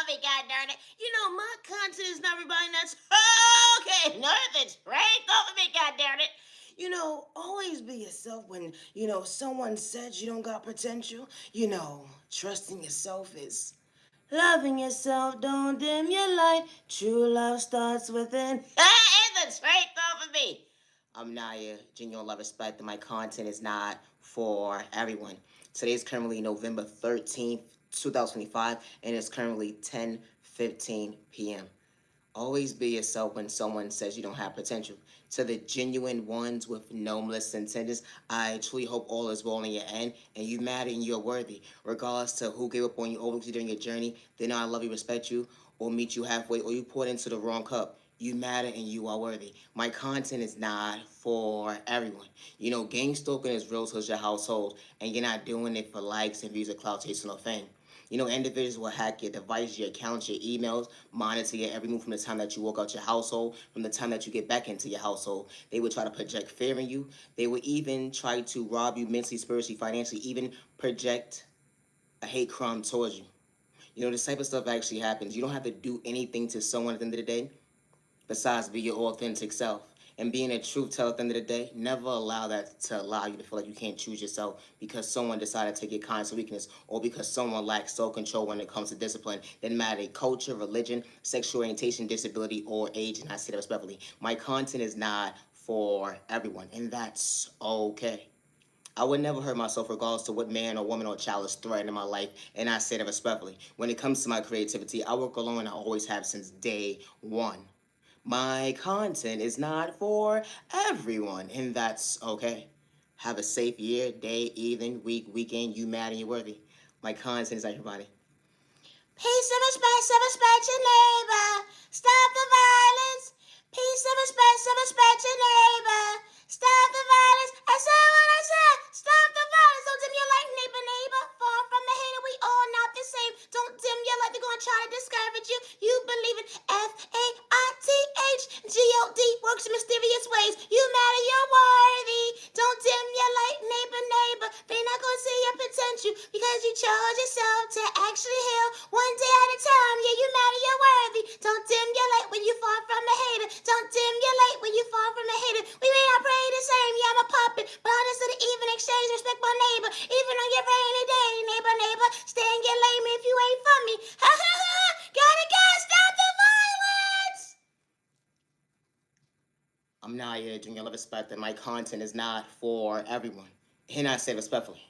on me, God darn it. My content is not everybody that's okay. Nothing's right over me, God darn it. Always be yourself when, someone said you don't got potential. Trusting yourself is loving yourself. Don't dim your light. True love starts within. And the straight over me. I'm Naya, genuine love, respect, and my content is not for everyone. Today is currently November 13th, 2025, and it's currently 10:15 p.m. Always be yourself when someone says you don't have potential. To the genuine ones with no malicious intentions, I truly hope all is well in your end and you matter and you're worthy. Regardless to who gave up on you over during your journey, they know I love you, respect you, or meet you halfway, or you poured into the wrong cup. You matter and you are worthy. My content is not for everyone. Gang stalking is real to your household, and you're not doing it for likes and views or clout chasing or fame. Individuals will hack your device, your accounts, your emails, monitor your every move from the time that you walk out your household, from the time that you get back into your household. They will try to project fear in you. They will even try to rob you mentally, spiritually, financially, even project a hate crime towards you. This type of stuff actually happens. You don't have to do anything to someone at the end of the day besides be your authentic self. And being a truth teller at the end of the day, never allow that to allow you to feel like you can't choose yourself because someone decided to take your kindness or weakness, or because someone lacks self-control when it comes to discipline. Doesn't matter culture, religion, sexual orientation, disability, or age, and I say that respectfully. My content is not for everyone, and that's okay. I would never hurt myself regardless to what man or woman or child is threatening my life, and I say that respectfully. When it comes to my creativity, I work alone and I always have since day one. My content is not for everyone, and that's okay. Have a safe year, day, evening, week, weekend. You mad and you worthy. My content is everybody. Peace and respect your neighbor. Stop the violence. Peace and respect your neighbor. Stop the violence. I said what I said. Stop the violence. Don't dim your light, neighbor. Far from the hater, we all not the same. Don't dim your light, they're gonna try to discourage you. You believe in FAITH. God works in mysterious ways. You matter, you're worthy. Don't dim your light, neighbor. They're not gonna see your potential because you chose yourself to actually heal one day at a time. Yeah, you matter, you're worthy. Don't dim your light when you fall from a hater. Don't dim your light when you fall from a hater. We may not pray the same, yeah, I'm a puppet, but honest to the even exchange, respect my neighbor. Even on your rainy day, neighbor, stay in your lane if you ain't for me. Ha ha ha! Gotta stop the violence! I'm Naya, doing your love respect, and my content is not for everyone. And I say respectfully,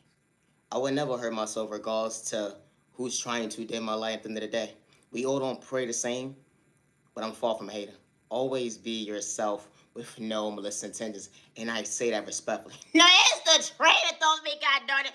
I would never hurt myself regardless to who's trying to dim my light at the end of the day. We all don't pray the same, but I'm far from a hater. Always be yourself with no malicious intentions, and I say that respectfully. Now it's the traitor on me, God darn it.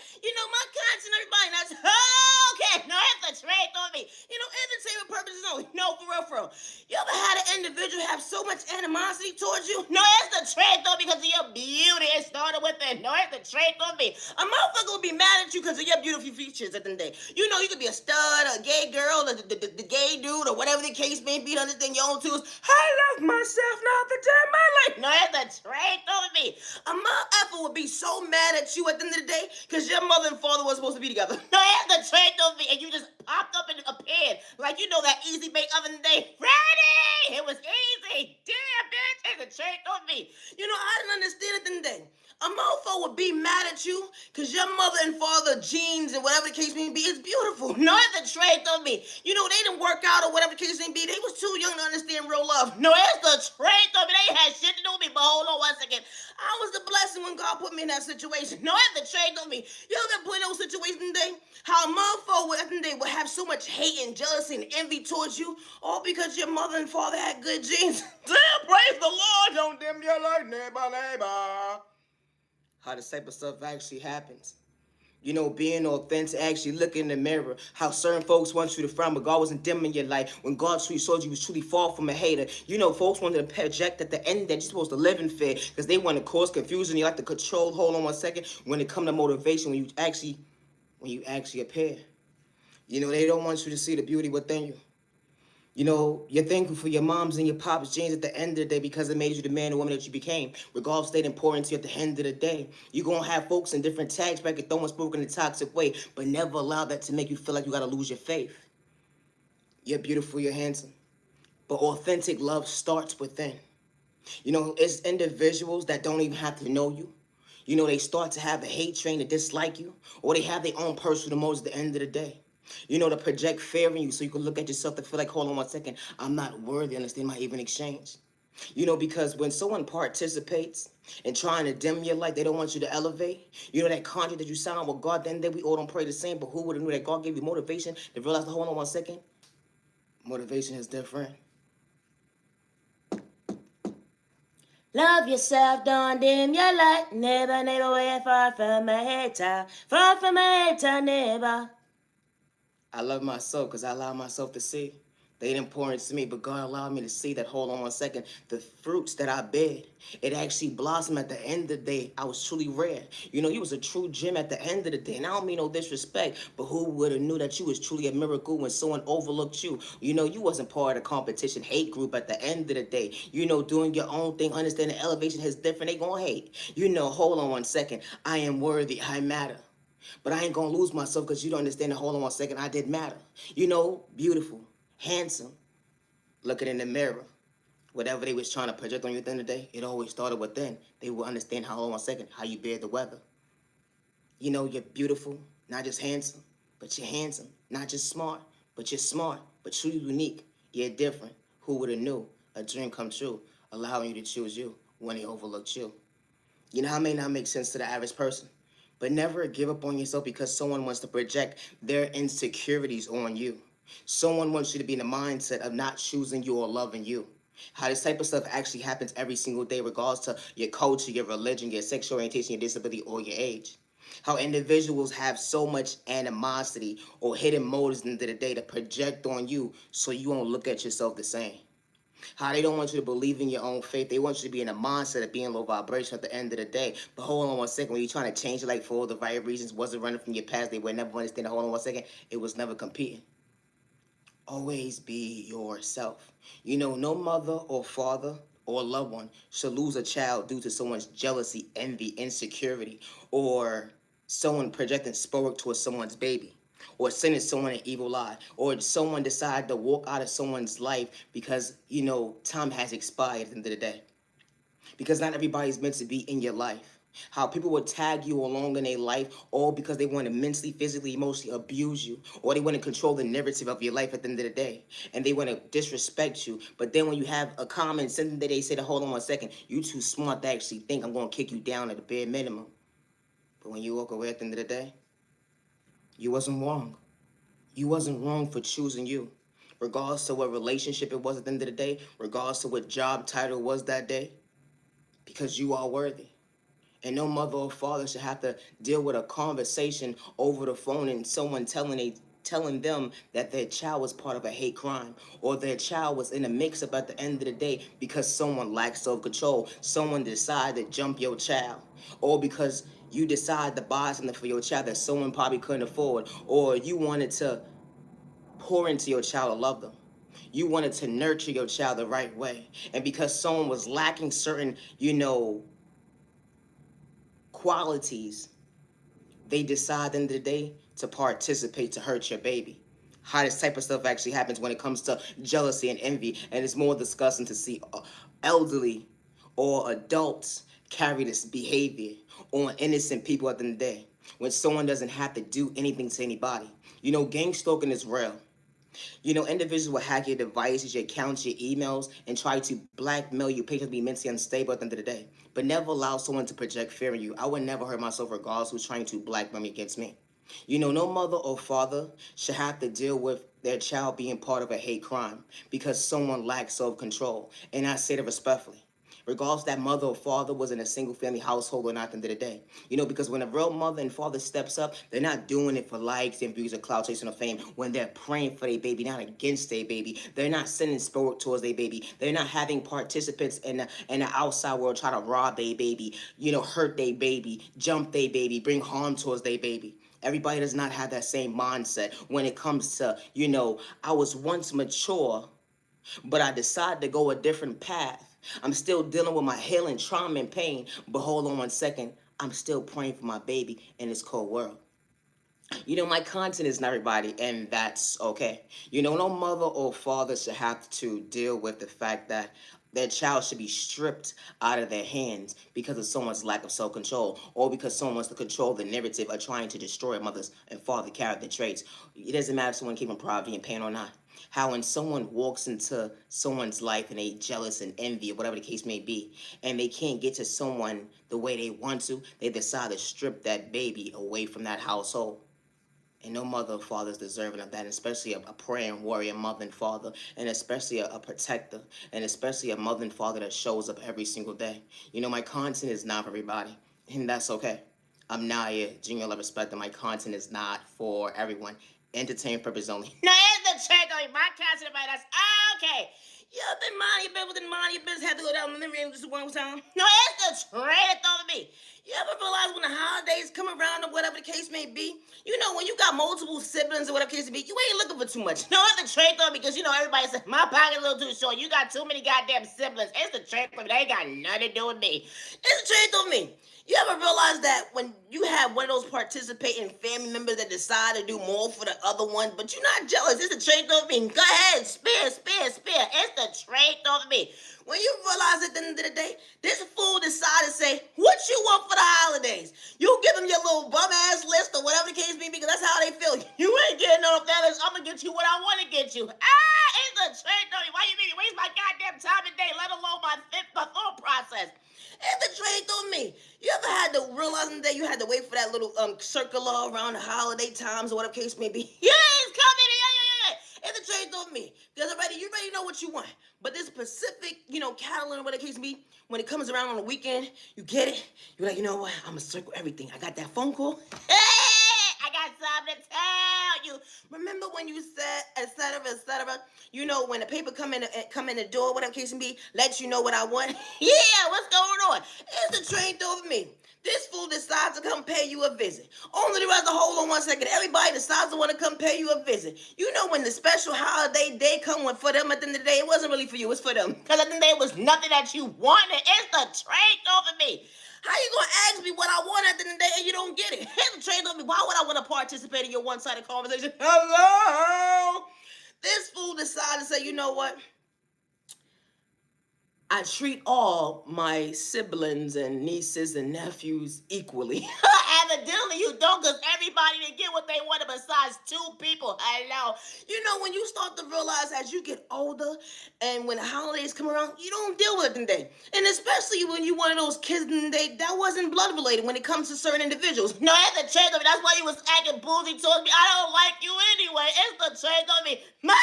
My content, everybody, that's okay. No, it's the traitor on me. Entertainment purposes only. No, for real. You ever had an individual have so much animosity towards you? No, it's the traitor because of your beauty. It started with it. No, it's the traitor on me. A motherfucker will be mad at you because of your beautiful features at the end of the day. You could be a stud, a gay girl, the gay dude, or whatever the case may be. Understand your own tools. I love myself, not the damn my life. No, that's the trade over me. A motherfucker would be so mad at you at the end of the day because your mother and father were supposed to be together. No, that's the trade over me, and you just popped up and appeared like that easy bake oven day. Ready? It was easy. Damn, bitch, it's a trade over me. I didn't understand it at the end of the day. A mofo would be mad at you because your mother and father genes and whatever the case may be is beautiful. No, it's the trait of me. They didn't work out or whatever the case may be. They was too young to understand real love. No, it's the trait of me. They had shit to do with me. But hold on one second. I was the blessing when God put me in that situation. No, it's the trait of me. You ever got put in those situations today? How a motherfucker would, at the end of the day, would have so much hate and jealousy and envy towards you, all because your mother and father had good genes. Damn, praise the Lord. Don't dim your light, neighbor. How this type of stuff actually happens. Being authentic, actually look in the mirror. How certain folks want you to frown, but God wasn't dimming your light. When God truly showed you was truly far from a hater. Folks wanted to project at the end that you're supposed to live in fear because they want to cause confusion. You like to control. Hold on one second. When it come to motivation, when you actually appear. They don't want you to see the beauty within you. You're thankful for your moms and your pops' genes at the end of the day because it made you the man or woman that you became. Regardless, they important to you at the end of the day. You're going to have folks in different tags bracket throwing spoken in a toxic way, but never allow that to make you feel like you got to lose your faith. You're beautiful, you're handsome. But authentic love starts within. It's individuals that don't even have to know you. They start to have a hate train to dislike you, or they have their own personal motives at the end of the day. To project fear in you so you can look at yourself to feel like, hold on 1 second, I'm not worthy, understand my even exchange. Because when someone participates in trying to dim your light, they don't want you to elevate. That contract that you signed with God, then we all don't pray the same, but who would have knew that God gave you motivation to realize, hold on 1 second, motivation is different. Love yourself, don't dim your light. Never, never way far from a hater. Far from a hater, never. I love myself because I allow myself to see. They didn't pour into me, but God allowed me to see that, hold on 1 second, the fruits that I bear, it actually blossomed at the end of the day. I was truly rare. You was a true gem at the end of the day. And I don't mean no disrespect, but who would have knew that you was truly a miracle when someone overlooked you? You wasn't part of the competition hate group at the end of the day. Doing your own thing, understanding elevation is different. They gonna hate. Hold on 1 second, I am worthy, I matter. But I ain't gonna lose myself because you don't understand that, hold on 1 second, I did matter. Beautiful, handsome, looking in the mirror. Whatever they was trying to project on you at the end of the day, it always started within. They will understand, hold on 1 second, how you bear the weather. You're beautiful, not just handsome, but you're handsome. Not just smart, but you're smart, but truly unique. You're different. Who would have knew? A dream come true, allowing you to choose you when they overlooked you. How it may not make sense to the average person, but never give up on yourself because someone wants to project their insecurities on you. Someone wants you to be in the mindset of not choosing you or loving you. How this type of stuff actually happens every single day, regardless to your culture, your religion, your sexual orientation, your disability, or your age. How individuals have so much animosity or hidden motives at the end of the day to project on you so you won't look at yourself the same. How they don't want you to believe in your own faith. They want you to be in a mindset of being low vibration at the end of the day. But hold on 1 second, when you're trying to change it like for all the right reasons, wasn't running from your past, they would never understand. Hold on 1 second, it was never competing. Always be yourself. No mother or father or loved one should lose a child due to someone's jealousy, envy, insecurity, or someone projecting spoke towards someone's baby, or sending someone an evil eye, or someone decide to walk out of someone's life because, time has expired at the end of the day. Because not everybody's meant to be in your life. How people will tag you along in their life all because they want to mentally, physically, emotionally abuse you, or they want to control the narrative of your life at the end of the day, and they want to disrespect you. But then when you have a comment, something that they say to hold on 1 second, you too smart to actually think I'm going to kick you down at the bare minimum. But when you walk away at the end of the day, you wasn't wrong. You wasn't wrong for choosing you. Regardless of what relationship it was at the end of the day, regardless of what job title it was that day, because you are worthy. And no mother or father should have to deal with a conversation over the phone and someone telling them that their child was part of a hate crime, or their child was in a mix-up at the end of the day because someone lacks self-control, someone decided to jump your child, or because you decide to buy something for your child that someone probably couldn't afford, or you wanted to pour into your child to love them. You wanted to nurture your child the right way. And because someone was lacking certain, qualities, they decide at the end of the day to participate to hurt your baby. How this type of stuff actually happens when it comes to jealousy and envy, and it's more disgusting to see elderly or adults carry this behavior on innocent people at the end of the day when someone doesn't have to do anything to anybody. Gang stalking is real. Individuals will hack your devices, your accounts, your emails, and try to blackmail you, patients be mentally unstable at the end of the day. But never allow someone to project fear in you. I would never hurt myself regardless who's trying to blackmail me against me. No mother or father should have to deal with their child being part of a hate crime because someone lacks self-control. And I say that respectfully. Regardless that mother or father was in a single family household or not at the end of the day. Because when a real mother and father steps up, they're not doing it for likes and views or clout chasing or fame. When they're praying for their baby, not against their baby. They're not sending spirit towards their baby. They're not having participants in the outside world try to rob their baby, hurt their baby, jump their baby, bring harm towards their baby. Everybody does not have that same mindset when it comes to, I was once mature, but I decided to go a different path. I'm still dealing with my healing, trauma, and pain, but hold on 1 second, I'm still praying for my baby in this cold world. My content is not everybody, and that's okay. No mother or father should have to deal with the fact that their child should be stripped out of their hands because of someone's lack of self control, or because someone wants to control the narrative of trying to destroy a mother's and father character traits. It doesn't matter if someone came from poverty and pain or not. How when someone walks into someone's life and they jealous and envy or whatever the case may be, and they can't get to someone the way they want to, they decide to strip that baby away from that household. And no mother or father is deserving of that, especially a praying warrior mother and father, and especially a protector, and especially a mother and father that shows up every single day. My content is not for everybody, and that's okay. I'm Naya, Junior Love Respect, and my content is not for everyone. Entertainment purpose only. Now, it's the check on my content, everybody. That's okay. You ever been minding your business, within minding your business, had to go down the living room just one time? No, it's the train thought of me. You ever realize when the holidays come around or whatever the case may be, when you got multiple siblings or whatever the case may be, you ain't looking for too much. No, it's the trade though, because everybody says my pocket a little too short. You got too many goddamn siblings. It's the trade though, they ain't got nothing to do with me. It's the trade though, me. You ever realize that when you have one of those participating family members that decide to do more for the other one, but you're not jealous? It's the trade though, me. Go ahead, spare. It's the trade though, me. When you realize at the end of the day, this fool decided to say, what you want for the holidays? You give them your little bum ass list or whatever the case may be, because that's how they feel. You ain't getting no feathers. I'm gonna get you what I want to get you. It's a trade, Tony. Why you mean waste my goddamn time and day, let alone my thought process? It's the trade through me. You ever had to realize that you had to wait for that little circular around the holiday times or whatever case may be? Yeah, it's coming. Yeah. It's the trade through me. Because you already know what you want. But this specific, calendar, whatever the case may be, when it comes around on the weekend, you get it. You're like, you know what? I'm gonna circle everything. I got that phone call. I got something to tell you. Remember when you said, et cetera, when the paper come in the door, whatever case may be, let you know what I want? Yeah, what's going on? It's the train over me. This fool decides to come pay you a visit. Only the rest, hold on one second. Everybody decides to want to come pay you a visit. When the special holiday day come for them at the end of the day, it wasn't really for you, it's for them. Because at the end of the day, it was nothing that you wanted. It's the train over me. How you gonna ask me what I want at the end of the day and you don't get it? It's the train over me. Why would I want to participate in your one-sided conversation? Hello? This fool decided to say, you know what? I treat all my siblings and nieces and nephews equally. Evidently you don't, because everybody didn't get what they wanted besides two people. Hello. When you start to realize as you get older and when the holidays come around, you don't deal with it today. And especially when you one of those kids today that wasn't blood related when it comes to certain individuals. No, it's the change of me. That's why you was acting boozy towards me. I don't like you anyway. It's the change of me. Ma!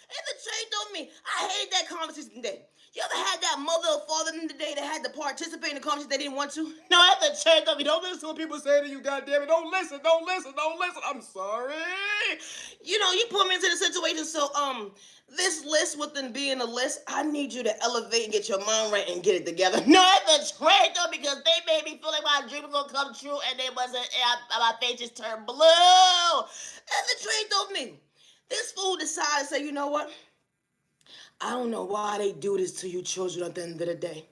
It's the change of me. I hate that conversation today. You ever had that mother or father in the day that had to participate in the conversation they didn't want to? No, I have to check up. Don't listen to what people say to you, goddammit. Don't listen. I'm sorry. You put me into the situation, so this list within being a list, I need you to elevate and get your mind right and get it together. No, I have to trade though, because they made me feel like my dream was gonna come true and they wasn't, and my face just turned blue. And the trade though me. This fool decided to say, you know what? I don't know why they do this to you children at the end of the day.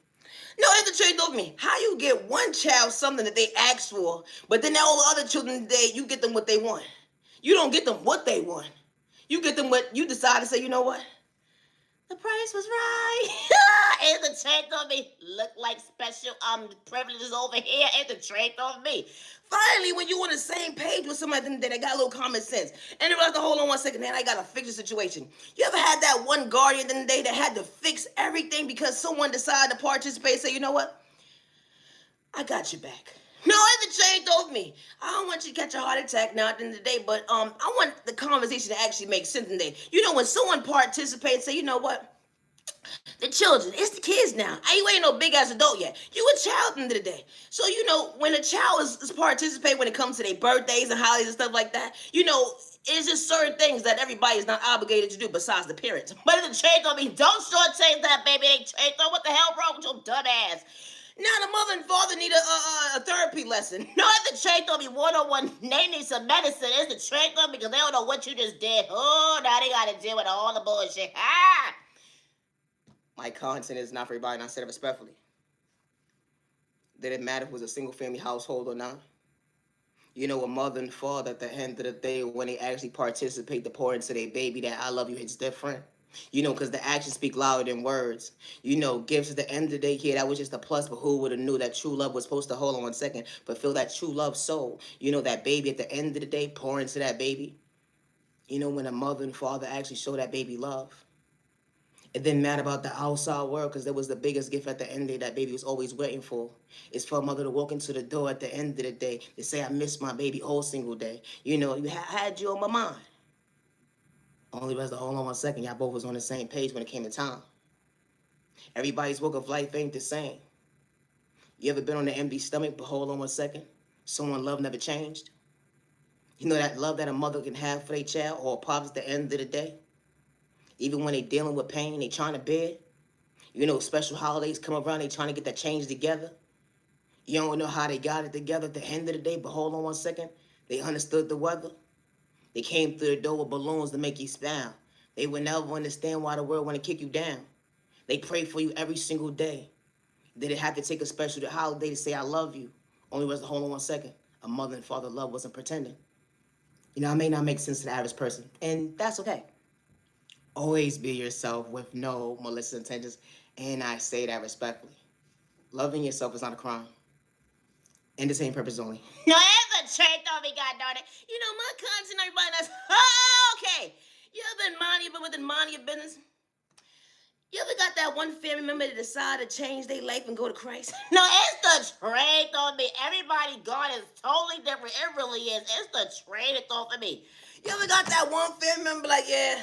No, it's the truth of me. How you get one child something that they asked for, but then all the other children today, you get them what they want. You don't get them what they want. You get them what you decide to say, you know what? The price was right. And the check on me look like special privileges over here. And the check on me. Finally, when you on the same page with somebody that got a little common sense, and they have to hold on one second, man, I gotta fix the situation. You ever had that one guardian in the day that had to fix everything because someone decided to participate? Say, you know what? I got you back. No, it's a change of me. I don't want you to catch a heart attack now at the end of the day, but I want the conversation to actually make sense today. When someone participates, say, you know what? The children, it's the kids now. You ain't no big ass adult yet. You a child at the end of the day. So, when a child is participating when it comes to their birthdays and holidays and stuff like that, it's just certain things that everybody is not obligated to do besides the parents. But it's a change on me. Don't shortchange that, baby. They change on what the hell wrong with your dumb ass. Now the mother and father need a therapy lesson. No, it's the trait on me one-on-one. They need some medicine. It's the trait on me because they don't know what you just did. Oh, now they got to deal with all the bullshit. My content is not for everybody, and I said it respectfully. Did it matter if it was a single family household or not? A mother and father at the end of the day, when they actually participate to pour into their baby that I love you, it's different. Because the actions speak louder than words. Gifts at the end of the day, yeah, that was just a plus, but who would have knew that true love was supposed to, hold on 1 second, but feel that true love soul. That baby at the end of the day, pour into that baby. When a mother and father actually show that baby love. It didn't matter about the outside world because that was the biggest gift at the end of the day that baby was always waiting for. It's for a mother to walk into the door at the end of the day to say, I miss my baby all single day. Had you on my mind. Only was the hold on 1 second, y'all both was on the same page when it came to time. Everybody's walk of life ain't the same. You ever been on an empty stomach, but hold on 1 second? Someone love never changed. That love that a mother can have for their child or pops at the end of the day. Even when they dealing with pain, they trying to bear. Special holidays come around, they trying to get that change together. You don't know how they got it together at the end of the day, but hold on 1 second. They understood the weather. They came through the door with balloons to make you smile. They would never understand why the world want to kick you down. They pray for you every single day. They didn't have to take a special holiday to say I love you. Only was to hold on 1 second. A mother and father love wasn't pretending. I may not make sense to the average person, and that's okay. Always be yourself with no malicious intentions, and I say that respectfully. Loving yourself is not a crime. And the same purpose only. No, that's a trait, though, me, God darn it. My content, everybody, that's okay. You ever been minding, but within minding your business? You ever got that one family member that decide to change their life and go to Christ? No, it's the trait, though, me. Everybody, God is totally different. It really is. It's the trait, though, for me. You ever got that one family member like, yeah,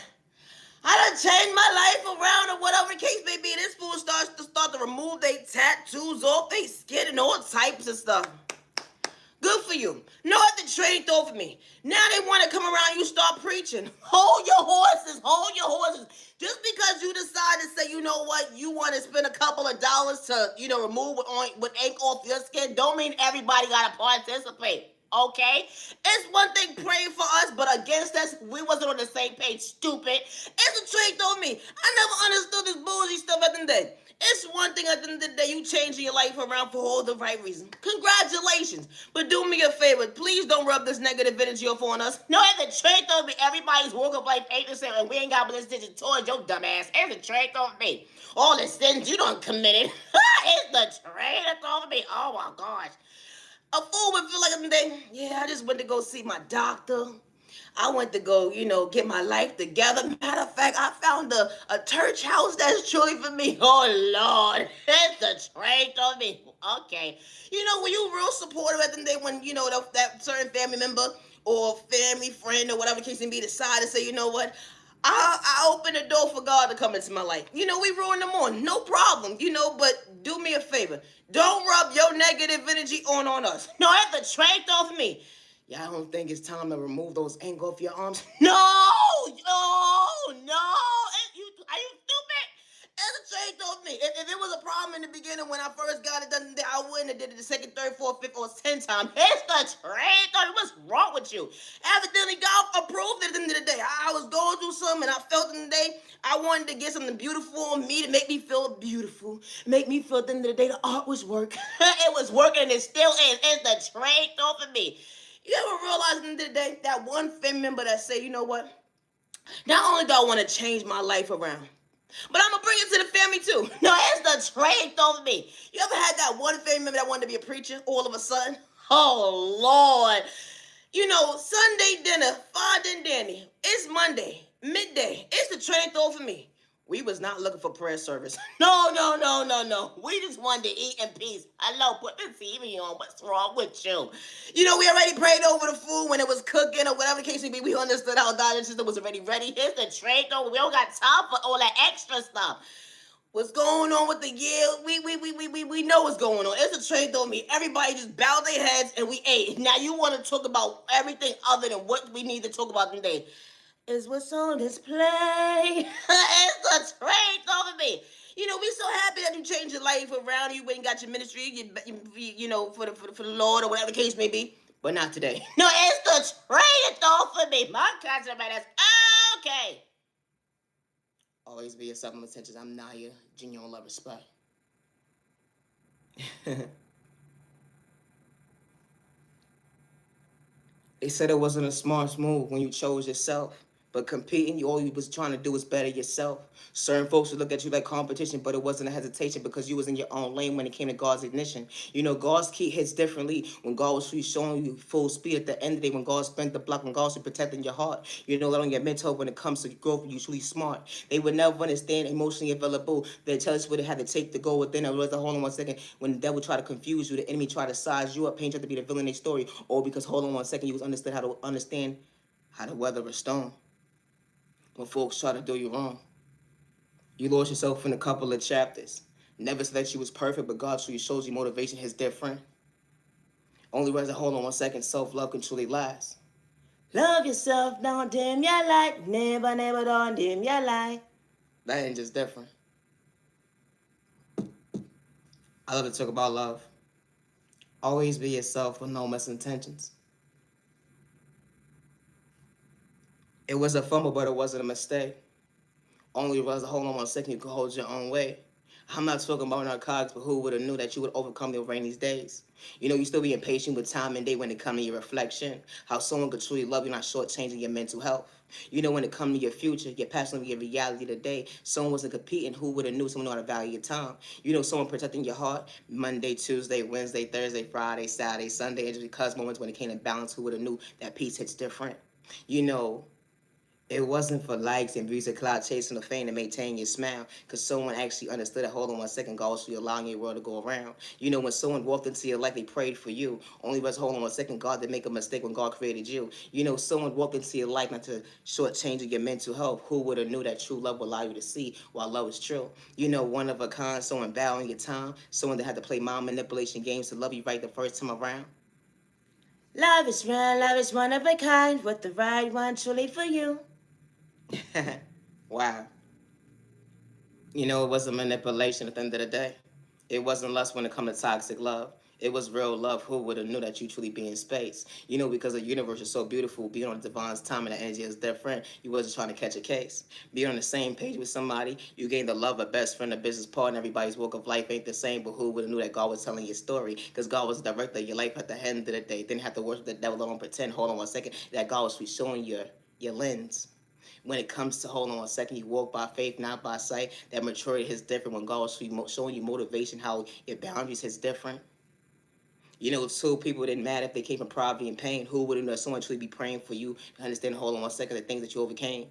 I done changed my life around or whatever the case may be. This fool starts to remove their tattoos off their skin and all types of stuff. Good for you. No other trade though for me. Now they want to come around, you start preaching. Hold your horses, hold your horses. Just because you decide to say, you know what, you want to spend a couple of dollars to, remove what ink off your skin, don't mean everybody got to participate. Okay? It's one thing praying for us, but against us, we wasn't on the same page, stupid. It's a trait though me. I never understood this bullshit stuff at the end of the day. It's one thing at the end of the day, you changing your life around for all the right reasons. Congratulations. But do me a favor. Please don't rub this negative energy off on us. No, it's a trait though me. Everybody's walk up like 8% and we ain't got this digit towards your dumb ass. It's a trait though me. All the sins you done committed. It's the trait though me. Oh my gosh. A fool would feel like I'm day, yeah, I just went to go see my doctor. I went to go, get my life together. Matter of fact, I found a church house that's truly for me. Oh, Lord. It's a trait on me. Okay. When you real supportive at the day when, that certain family member or family friend or whatever the case may be decide to say, you know what, I open the door for God to come into my life. We ruin them on. No problem, but do me a favor. Don't rub your negative energy on us. No, that's a trait off me. Y'all don't think it's time to remove those ink off your arms? No! No! Are you stupid? It's a trait off me. If it was a problem in the beginning when I first got it done, I wouldn't have did it the second, third, fourth, fifth, or 10th time. It's the trait off. What's wrong with you? Evidently, God approved it at the end of the day. I was going through something and I felt in the day I wanted to get something beautiful on me to make me feel beautiful. Make me feel at the end of the day the art was work. It was working and it still is. It's the trait off of me. You ever realize at the end of the day that one family member that say, you know what? Not only do I want to change my life around, but I'm gonna bring it to the family too. No, it's the trait over me. You ever had that one family member that wanted to be a preacher all of a sudden? Oh Lord. Sunday dinner, Father and Danny. It's Monday, midday. It's the trait over me. We was not looking for prayer service. No, no, no, no, no. We just wanted to eat in peace. Hello, put the TV on. What's wrong with you? We already prayed over the food when it was cooking or whatever the case may be. We understood our diet system was already ready. Here's the tray though. We don't got time for all that extra stuff. What's going on with the year? We know what's going on. It's a trade though me. Everybody just bowed their heads and we ate. Now you want to talk about everything other than what we need to talk about today. Is what's on display. It's a trade over me. We so happy that you changed your life around. You went and got your ministry, for the Lord or whatever the case may be. But not today. No, it's the trade though for me. My concept man is okay. Always be yourself in attention. I'm Naya. Genuine love, respect. They said it wasn't a smart move when you chose yourself. But competing, all you was trying to do was better yourself. Certain folks would look at you like competition, but it wasn't a hesitation because you was in your own lane when it came to God's ignition. You know, God's key hits differently when God was really showing you full speed at the end of the day, when God spent the block, when God was protecting your heart. You know, letting your mental when it comes to growth, you're truly smart. They would never understand emotionally available. They tell us what they had to take to go within. I was hold on 1 second. When the devil tried to confuse you, the enemy tried to size you up, paint you to be the villain in their story, or because hold on 1 second, you was understood how to understand how to weather a storm. When folks try to do you wrong, you lost yourself in a couple of chapters. Never said that you was perfect, but God truly shows you motivation is different. Only reason, hold on 1 second, self-love can truly last. Love yourself, don't dim your light. Never, never don't dim your light. That ain't just different. I love to talk about love. Always be yourself with no misintentions. It was a fumble, but it wasn't a mistake. Only reason, hold on 1 second, you can hold your own way. I'm not talking about narcotics, but who would have knew that you would overcome your rainy days? You know, you still be impatient with time and day when it comes to your reflection. How someone could truly love you, not shortchanging your mental health. You know, when it comes to your future, your passion, your reality today, someone wasn't competing, who would have knew someone knew how to value your time? You know, someone protecting your heart, Monday, Tuesday, Wednesday, Thursday, Friday, Saturday, Sunday, and just because moments when it came to balance, who would have knew that peace hits different? You know, it wasn't for likes and views or cloud chasing the fame to maintain your smile, because someone actually understood that, hold on 1 second, God was allowing your world to go around. You know, when someone walked into your life, they prayed for you. Only was, hold on 1 second, God didn't make a mistake when God created you. You know, someone walked into your life not to shortchange your mental health. Who would have knew that true love would allow you to see while love is true? You know, one of a kind, someone valuing your time, someone that had to play mind manipulation games to love you right the first time around. Love is real, love is one of a kind, with the right one truly for you. Wow. You know, it wasn't manipulation at the end of the day. It wasn't lust when it comes to toxic love. It was real love. Who would have knew that you truly be in space? You know, because the universe is so beautiful, being on the divine's time and the energy is different. You wasn't trying to catch a case. Being on the same page with somebody, you gain the love, a best friend, a business partner. Everybody's walk of life ain't the same, but who would have knew that God was telling your story? Because God was the director of your life at the end of the day. Didn't have to worship the devil or pretend, hold on 1 second, that God was showing your lens. When it comes to, hold on 1 second, you walk by faith, not by sight. That maturity is different when God was showing you motivation, how your boundaries is different. You know, two people didn't matter if they came from poverty and pain. Who would have known someone truly be praying for you to understand, hold on 1 second, the things that you overcame?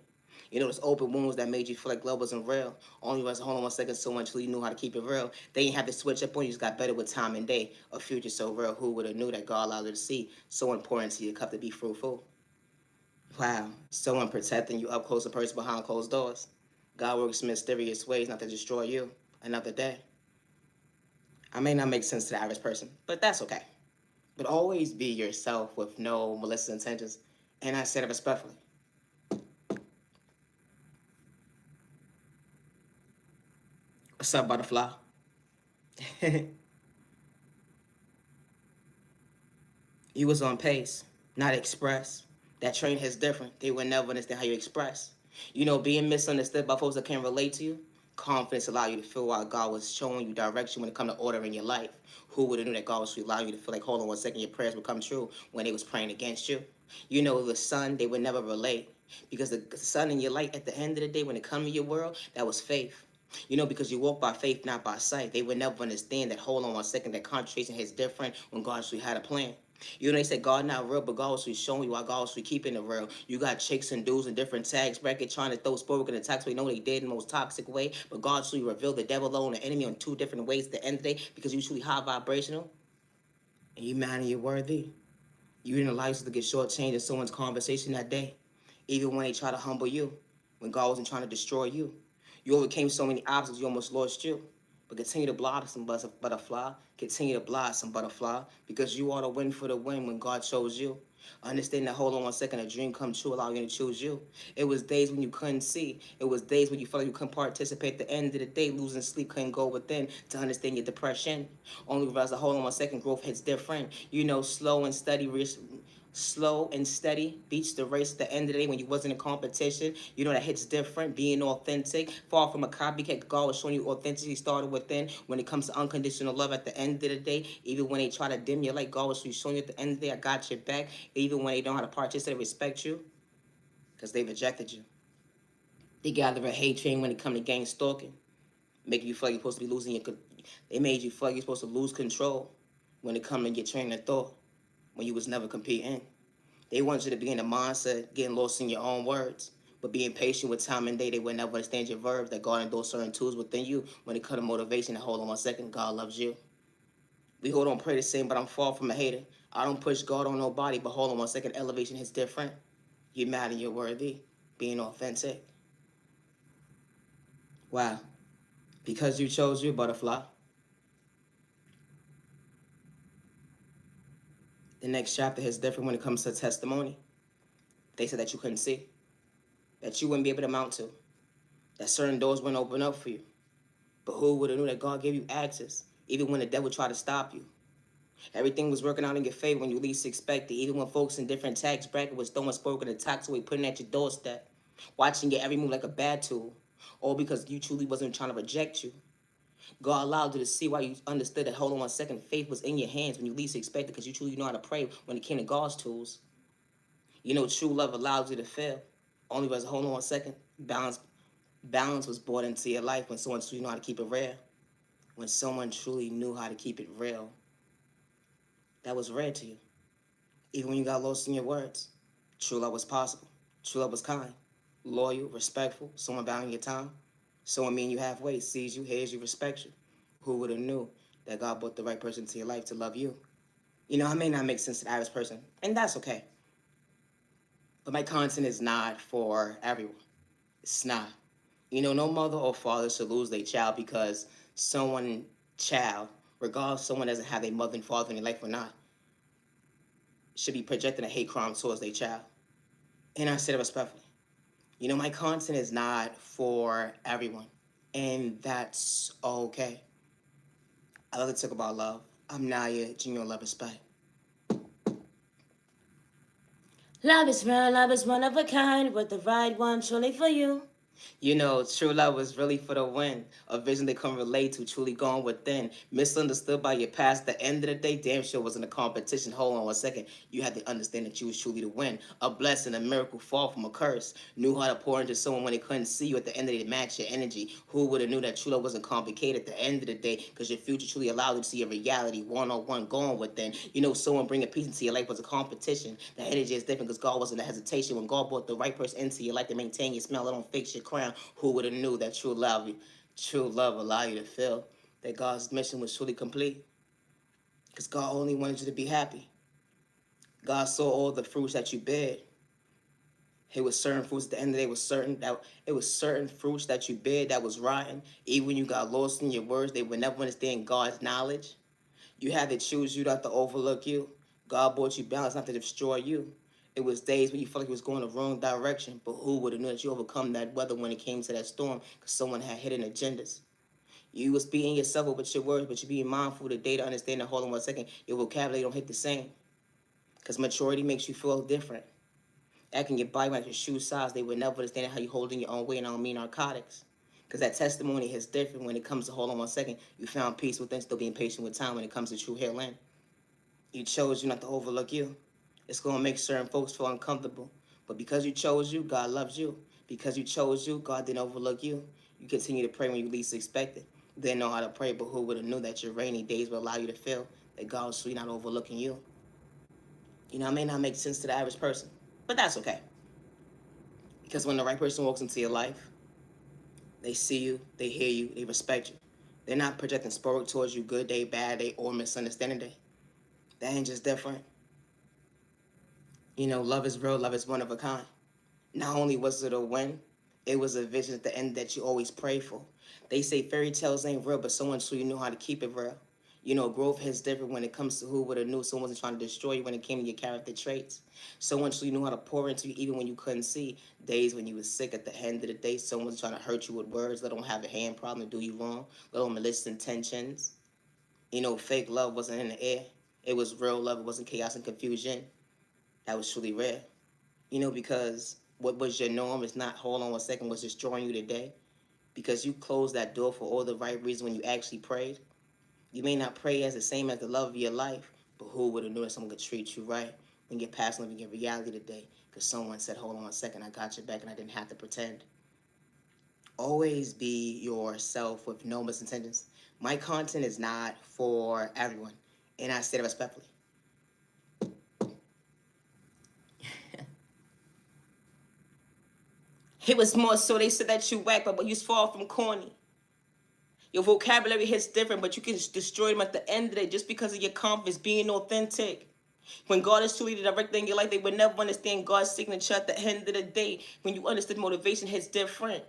You know, those open wounds that made you feel like love wasn't real. Only was, hold on 1 second, someone truly knew how to keep it real. They didn't have to switch up on you, just got better with time and day. A future so real, who would have knew that God allowed you to see so important to your cup to be fruitful? Wow, someone protecting you up close, a person behind closed doors. God works in mysterious ways not to destroy you another day. I may not make sense to the average person, but that's okay. But always be yourself with no malicious intentions, and I said it respectfully. What's up, butterfly? You was on pace, not express. That train is different. They would never understand how you express. You know, being misunderstood by folks that can't relate to you, confidence allow you to feel while God was showing you direction when it come to order in your life. Who would have knew that God was allowing you to feel like, hold on 1 second, your prayers would come true when they was praying against you? You know, the sun, they would never relate. Because the sun and your light, at the end of the day, when it come to your world, that was faith. You know, because you walk by faith, not by sight. They would never understand that, hold on 1 second, that concentration is different when God actually had a plan. You know, they said God not real, but God was showing you why God was keeping it real. You got chicks and dudes in different tags bracket trying to throw sport in the tax way. No, they did in the most toxic way, but God truly revealed the devil alone, the enemy on two different ways at the end of the day because you truly high vibrational and you man and you're worthy. You didn't allow yourself to get shortchanged in someone's conversation that day, even when they try to humble you, when God wasn't trying to destroy you. You overcame so many obstacles, you almost lost you. But continue to blossom, butterfly. Continue to blossom, butterfly, because you are the win for the win when God chose you. Understand that, hold on 1 second, a dream come true, allowing you to choose you. It was days when you couldn't see. It was days when you felt like you couldn't participate. At the end of the day, losing sleep, couldn't go within to understand your depression. Only realize that, hold on 1 second, growth hits different. You know, slow and steady Slow and steady beats the race at the end of the day when you wasn't in competition. You know that hits different, being authentic. Far from a copycat, God was showing you authenticity started within. When it comes to unconditional love at the end of the day, even when they try to dim your light, God was showing you at the end of the day, I got your back. Even when they don't know how to participate, respect you, because they rejected you. They gather a hate train when it come to gang stalking, making you feel like you're supposed to be losing your. They made you feel like you're supposed to lose control when it come to your train of thought, when you was never competing. They want you to be in the mindset, getting lost in your own words, but being patient with time and day. They would never understand your verbs. That God endorsed certain tools within you when it comes to motivation. And hold on 1 second, God loves you. We hold on, pray the same, but I'm far from a hater. I don't push God on nobody, but hold on 1 second, elevation is different. You're mad and you're worthy, being authentic. Wow. Because you chose you, butterfly. The next chapter is different when it comes to testimony. They said that you couldn't see, that you wouldn't be able to mount to, that certain doors wouldn't open up for you. But who would have knew that God gave you access, even when the devil tried to stop you? Everything was working out in your favor when you least expected, even when folks in different tax brackets was throwing spoken attacks away, putting at your doorstep, watching your every move like a bad tool, all because you truly wasn't trying to reject you. God allowed you to see why you understood that, hold on 1 second, faith was in your hands when you least expected, because you truly know how to pray when it came to God's tools. You know, true love allows you to fail. Only because, hold on 1 second, balance was brought into your life when someone truly knew how to keep it real. When someone truly knew how to keep it real, that was rare to you. Even when you got lost in your words, true love was possible. True love was kind, loyal, respectful, someone valuing your time, someone meeting you halfway, sees you, hears you, respects you. Who would have knew that God brought the right person into your life to love you? You know, I may not make sense to the average person, and that's okay. But my content is not for everyone. It's not. You know, no mother or father should lose their child because someone, child, regardless if someone doesn't have a mother and father in their life or not, should be projecting a hate crime towards their child. And I said it respectfully. You know, my content is not for everyone, and that's okay. I love to talk about love. I'm Naya, genuine love, respect. Love is real, love is one of a kind, with the right one truly for you. You know, true love was really for the win. A vision they can relate to, truly gone within. Misunderstood by your past. At the end of the day, damn sure wasn't a competition. Hold on 1 second. You had to understand that you was truly to win. A blessing, a miracle, fall from a curse. Knew how to pour into someone when they couldn't see you. At the end of the day, match your energy. Who would have knew that true love wasn't complicated at the end of the day? Because your future truly allowed you to see a reality, one-on-one, going within. You know, someone bringing peace into your life was a competition. The energy is different because God wasn't a hesitation. When God brought the right person into your life to maintain your smell, it don't fix your crown. Who would have knew that true love allow you to feel that God's mission was truly complete? Because God only wanted you to be happy. God saw all the fruits that you bear. It was certain fruits at the end of the day was certain that it was certain fruits that you bear that was rotten. Even when you got lost in your words, they would never understand God's knowledge. You had to choose you, not to overlook you. God brought you balance, not to destroy you. It was days when you felt like you was going the wrong direction, but who would have known that you overcome that weather when it came to that storm? Because someone had hidden agendas. You was beating yourself up with your words, but you being mindful today to understand that, hold on 1 second, your vocabulary don't hit the same. Because maturity makes you feel different. That can get by like your shoe size. They would never understand how you holding your own weight, and I don't mean narcotics. Because that testimony is different when it comes to, hold on 1 second, you found peace within, still being patient with time when it comes to true healing. You chose you not to overlook you. It's going to make certain folks feel uncomfortable. But because you chose you, God loves you. Because you chose you, God didn't overlook you. You continue to pray when you least expect it. Didn't know how to pray, but who would have knew that your rainy days would allow you to feel that God was really not overlooking you? You know, it may not make sense to the average person, but that's okay. Because when the right person walks into your life, they see you, they hear you, they respect you. They're not projecting spirit towards you, good day, bad day, or misunderstanding day. That ain't just different. You know, love is real, love is one of a kind. Not only was it a win, it was a vision at the end that you always pray for. They say fairy tales ain't real, but someone so you know how to keep it real. You know, growth is different when it comes to who would have knew someone wasn't trying to destroy you when it came to your character traits. Someone so you knew how to pour into you even when you couldn't see. Days when you was sick at the end of the day, someone's trying to hurt you with words, let them have a hand problem to do you wrong, let them malicious intentions. You know, fake love wasn't in the air. It was real love, it wasn't chaos and confusion. That was truly rare. Because what was your norm is not, hold on 1 second, was destroying you today. Because you closed that door for all the right reasons when you actually prayed. You may not pray as the same as the love of your life, but who would have known that someone could treat you right when you're past living in reality today? Because someone said, hold on 1 second, I got your back and I didn't have to pretend. Always be yourself with no misintentions. My content is not for everyone, and I say it respectfully. It was more so they said that you whack, but you far from corny. Your vocabulary hits different, but you can destroy them at the end of the day just because of your confidence, being authentic. When God is truly the director in your life, they would never understand God's signature at the end of the day. When you understand motivation hits different.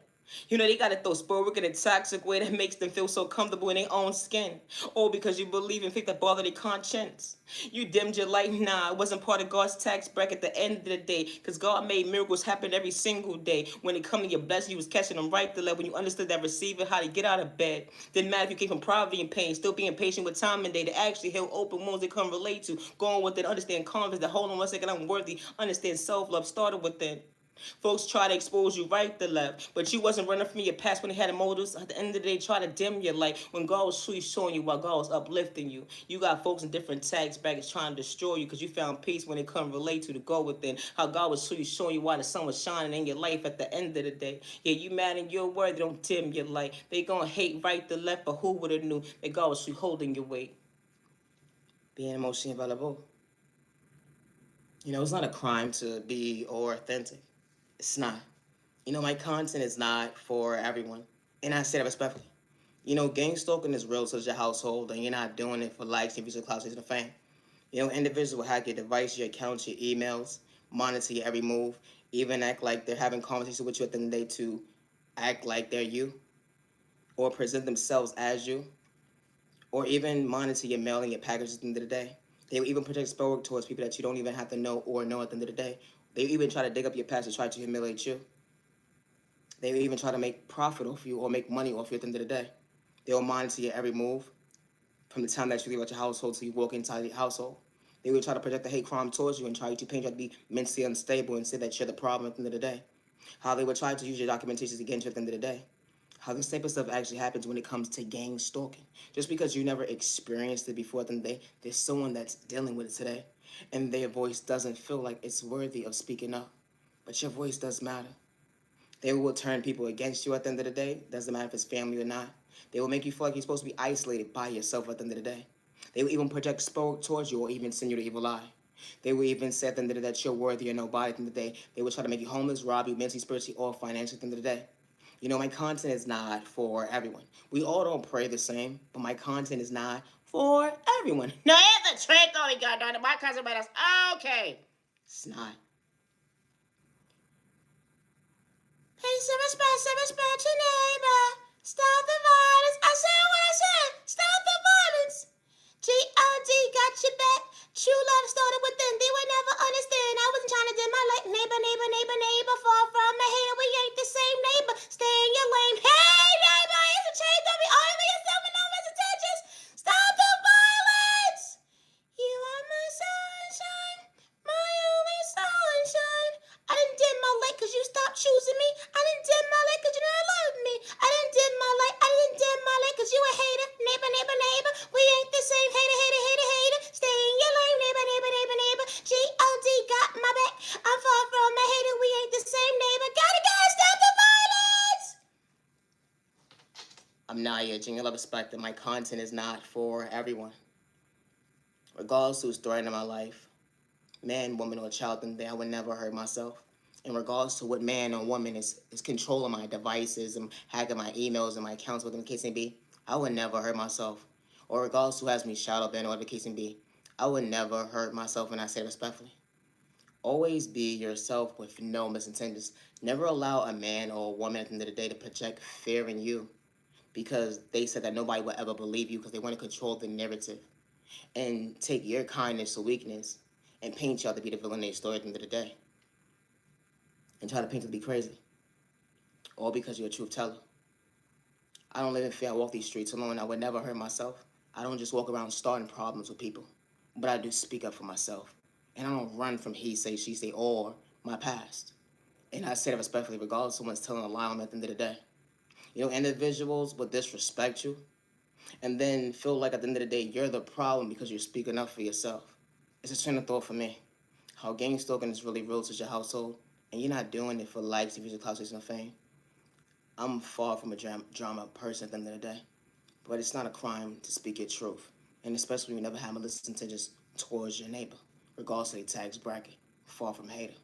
They got to throw sport in a toxic way that makes them feel so comfortable in their own skin. All because you believe in faith that bother their conscience. You dimmed your light. Nah, it wasn't part of God's tax bracket at the end of the day. Because God made miracles happen every single day. When it come to your blessing, you was catching them right the left. When you understood that receiving, how to get out of bed. Didn't matter if you came from poverty and pain. Still being patient with time and day to actually heal open wounds they come relate to. Going with it, understand confidence that hold on 1 second, I'm worthy. Understand self-love started within. Folks try to expose you right to left, but you wasn't running from your past when they had motives. At the end of the day, try to dim your light when God was truly showing you while God was uplifting you. You got folks in different tags brackets trying to destroy you because you found peace when they couldn't relate to the go within. How God was truly showing you why the sun was shining in your life at the end of the day. Yeah, you mad in your word, they don't dim your light. They gonna hate right to left, but who would have knew that God was truly holding your weight? Being emotionally available. It's not a crime to be authentic. It's not. My content is not for everyone. And I say that respectfully. Gang stalking is real to your household, and you're not doing it for likes and views or clout chasing the fame. Individuals will hack your device, your accounts, your emails, monitor your every move, even act like they're having conversations with you at the end of the day to act like they're you, or present themselves as you, or even monitor your mail and your packages at the end of the day. They will even project spell work towards people that you don't even have to know or know at the end of the day. They even try to dig up your past to try to humiliate you. They will even try to make profit off you or make money off you at the end of the day. They will monitor your every move from the time that you leave out your household till you walk inside your household. They will try to project the hate crime towards you and try to paint you to be mentally unstable and say that you're the problem at the end of the day. How they will try to use your documentations against you at the end of the day. How this type of stuff actually happens when it comes to gang stalking. Just because you never experienced it before at the end of the day, there's someone that's dealing with it today. And their voice doesn't feel like it's worthy of speaking up. But your voice does matter. They will turn people against you at the end of the day. Doesn't matter if it's family or not. They will make you feel like you're supposed to be isolated by yourself at the end of the day. They will even project spell towards you or even send you the evil eye. They will even say at the end of the day that you're worthy or nobody at the end of the day. They will try to make you homeless, rob you mentally, spiritually, or financially at the end of the day. My content is not for everyone. We all don't pray the same, but my content is not for everyone. No, it's a trick, only God darn it. My content about us. Okay. It's not. Pay some respect your neighbor. Stop the violence. I said what I said. Stop the violence. G.O.D. got your back. True love started within. They would never understand. I wasn't trying to dim my light. Neighbor, neighbor, neighbor, neighbor. Far from my hater. We ain't the same neighbor. Stay in your lane. Hey, neighbor. It's a change. Don't be arguing yourself with no hesitations. Stop the violence. You are my sunshine. My only sunshine. I didn't dim my light because you stopped choosing me. I didn't dim my light because you didn't love me. I didn't dim my light. I didn't dim my light because you a hater. Neighbor, neighbor, neighbor. We ain't the same. Hater, hater, hater, hater. Stay in your lane. Neighbor, neighbor, neighbor, neighbor. G.O.D. got my back. I'm far from a hater. We ain't the same neighbor. Gotta stop the violence. I'm Naya, genuine love, respect, and my content is not for everyone. Regardless who's threatening my life, man, woman, or child, then I would never hurt myself. In regards to what man or woman is controlling my devices and hacking my emails and my accounts, whatever the case may be, I would never hurt myself. Or regardless who has me shadow banned or whatever the case may be, I would never hurt myself, and I say respectfully. Always be yourself with no misintentions. Never allow a man or a woman at the end of the day to project fear in you because they said that nobody will ever believe you because they want to control the narrative and take your kindness or weakness and paint y'all to be the villain of their story at the end of the day. And try to paint you to be crazy. All because you're a truth teller. I don't live in fear. I walk these streets alone. I would never hurt myself. I don't just walk around starting problems with people. But I do speak up for myself. And I don't run from he say, she say, or my past. And I say that respectfully, regardless of someone's telling a lie on me at the end of the day. Individuals will disrespect you and then feel like at the end of the day, you're the problem because you're speaking up for yourself. It's a train of thought for me. How gang stalking is really real to your household, and you're not doing it for likes, views, clout, and fame. I'm far from a drama person at the end of the day, but it's not a crime to speak your truth, and especially when you never have malicious intentions towards your neighbor, regardless of their tax bracket. Far from hater.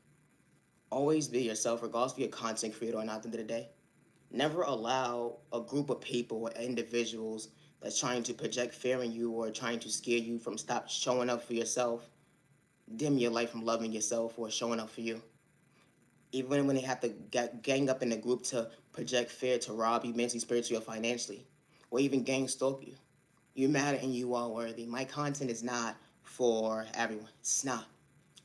Always be yourself, regardless of your content creator or not at the end of the day. Never allow a group of people or individuals that's trying to project fear in you or trying to scare you from stop showing up for yourself, dim your light from loving yourself or showing up for you. Even when they have to gang up in a group to project fear to rob you mentally, spiritually, or financially, or even gang stalk you. You matter and you are worthy. My content is not for everyone. It's not.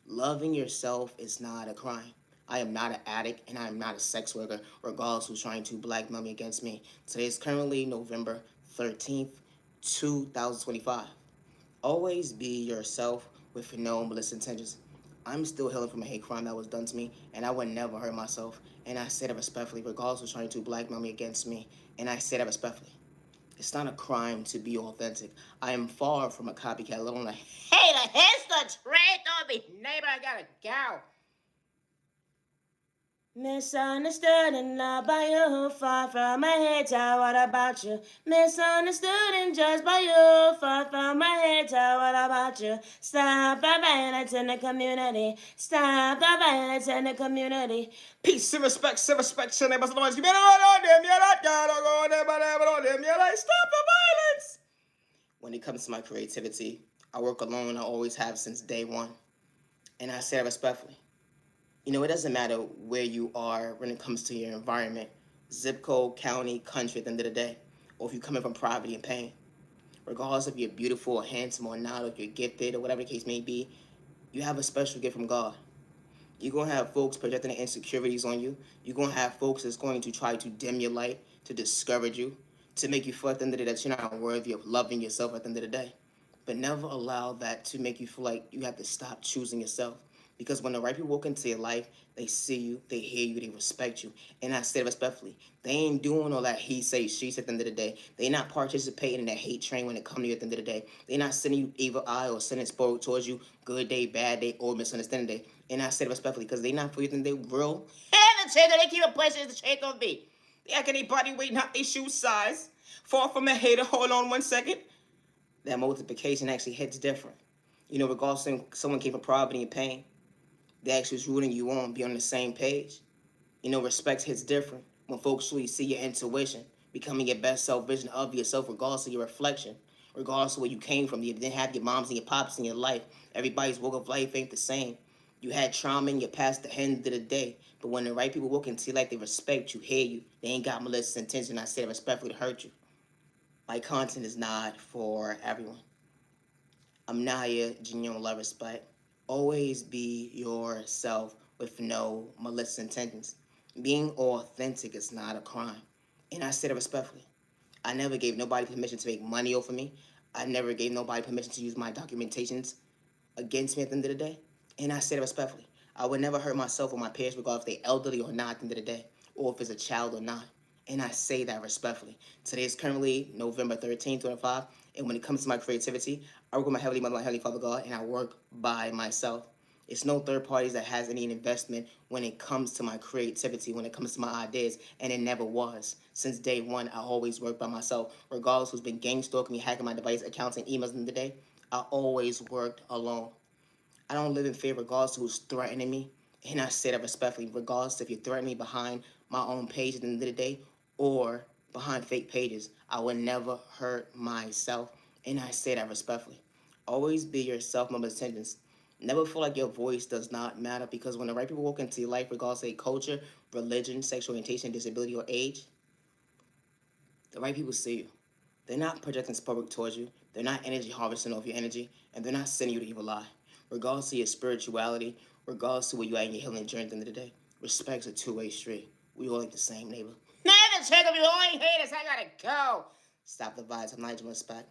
Loving yourself is not a crime. I am not an addict and I am not a sex worker, regardless who's trying to blackmail me against me. Today is currently November 13th, 2025. Always be yourself with no malicious intentions. I'm still healing from a hate crime that was done to me, and I would never hurt myself. And I say that respectfully, regardless who's trying to blackmail me against me. And I say that respectfully. It's not a crime to be authentic. I am far from a copycat, let alone a hater. Here's the trade on me. Neighbor, I gotta go. Misunderstood and loved by you, far from my hater, what about you? Misunderstood and judged by you, far from my hater, what about you? Stop the violence in the community, stop the violence in the community. Peace and respect, to neighbors, otherwise you better run on them, you're not gonna go there, but on them, you're like, stop the violence. When it comes to my creativity, I work alone, I always have since day one. And I say that respectfully. It doesn't matter where you are when it comes to your environment, zip code, county, country at the end of the day, or if you're coming from poverty and pain. Regardless if you're beautiful or handsome or not, or if you're gifted or whatever the case may be, you have a special gift from God. You're going to have folks projecting their insecurities on you. You're going to have folks that's going to try to dim your light, to discourage you, to make you feel at the end of the day that you're not worthy of loving yourself at the end of the day. But never allow that to make you feel like you have to stop choosing yourself. Because when the right people walk into your life, they see you, they hear you, they respect you. And I say it respectfully. They ain't doing all that he say, she said at the end of the day. They not participating in that hate train when it comes to you at the end of the day. They not sending you evil eye or sending sport towards you, good day, bad day, or misunderstanding day. And I say it respectfully because they not for you, then they real. And the check, they keep a pushing the check on me. They acting their body weight, not their shoe size. Far from a hater, hold on 1 second. That multiplication actually hits different. Regardless of someone came from poverty and pain, they actually was rooting you on, be on the same page. Respect hits different when folks really see your intuition, becoming your best self vision of yourself, regardless of your reflection, regardless of where you came from. You didn't have your moms and your pops in your life. Everybody's walk of life ain't the same. You had trauma in your past at the end of the day. But when the right people walk into your life, they respect you, hear you. They ain't got malicious intention. I say respectfully to hurt you. My content is not for everyone. I'm Naya, genuine love, respect. Always be yourself with no malicious intentions. Being authentic is not a crime. And I say that respectfully. I never gave nobody permission to make money off of me. I never gave nobody permission to use my documentations against me at the end of the day. And I say that respectfully. I would never hurt myself or my parents, regardless if they're elderly or not at the end of the day, or if it's a child or not. And I say that respectfully. Today is currently November 13th, 2025. And when it comes to my creativity, I work with my Heavenly Mother, my Heavenly Father God, and I work by myself. It's no third parties that has any investment when it comes to my creativity, when it comes to my ideas, and it never was. Since day one, I always worked by myself. Regardless who's been gang stalking me, hacking my device, accounts, and emails in the day, I always worked alone. I don't live in fear regardless of who's threatening me. And I say that respectfully, regardless if you threaten me behind my own page at the end of the day or behind fake pages. I would never hurt myself. And I say that respectfully. Always be yourself, my attendance. Never feel like your voice does not matter because when the right people walk into your life, regardless of culture, religion, sexual orientation, disability, or age, the right people see you. They're not projecting public towards you. They're not energy harvesting off your energy, and they're not sending you to evil lie. Regardless of your spirituality, regardless of where you are in your healing journey at the end of the day, respect's a two-way street. We all like the same neighbor. Never check on me, all ain't haters. I gotta go. Stop the vibes. I'm Nigel Respect.